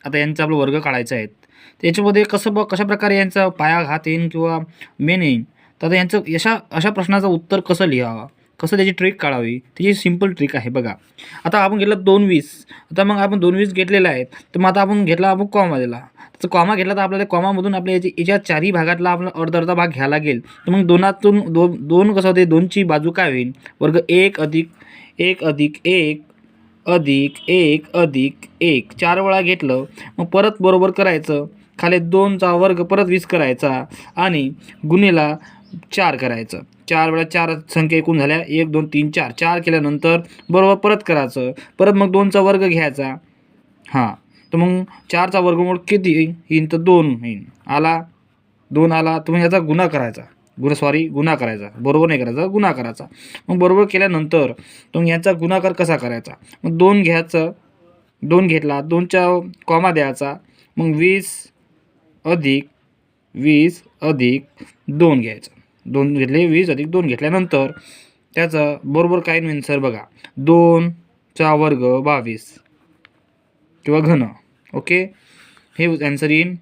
आता यांचा आपला वर्ग काढायचा आहे. त्याच्यामध्ये कशाप्रकारे यांचा पाया घात येईन किंवा मेन येईन. तर आता यांचं अशा प्रश्नाचं उत्तर कसं लिहावं, कसं त्याची ट्रिक काढावी, त्याची सिंपल ट्रिक आहे बघा. आता आपण घेतलं 220. आता मग आपण 220 घेतलेला आहे, तर मग आता आपण घेतला कॉमा दिला. तर कॉमा घेतला तर आपल्याला कॉमामधून आपल्या याच्या चारही भागातला आपला अर्धा भाग घ्यायला लागेल. तर मग दोन कसं होते, 2ची बाजू काय होईल, वर्ग 1 अधिक 1 अधिक 1 अधिक 1 अधिक 1 4 वेळा घेतलं. मग परत बरोबर करायचं, खाली 2चा वर्ग परत 20 करायचा आणि गुणिला 4 करायचं. 4 वेळा 4 संख्या एकूण झाल्या 1 2 3 4. 4 केल्यानंतर बरोबर परत करायचं. परत मग 2चा वर्ग घ्यायचा. हां, तर मग 4चा वर्गमूळ किती येईल, तर 2 येईल. आला 2 आला, तर मग याचा गुणा करायचा. गुणा करायचा, बरोबर नाही करायचा, गुणा करायचा. मग बरोबर केल्यानंतर मग याचा गुणाकार कसा करायचा, मग 2 घ्यायचं, 2 घेतला, 2च्या कॉमा द्यायचा. मग 20 अधिक 2 घ्यायचं. 2 घेतले, 20 अधिक 2 घेतल्यानंतर त्याचं बरोबर काय होईल सर बघा, 2चा वर्ग 22 किंवा घन. ओके, हे आन्सर येईल.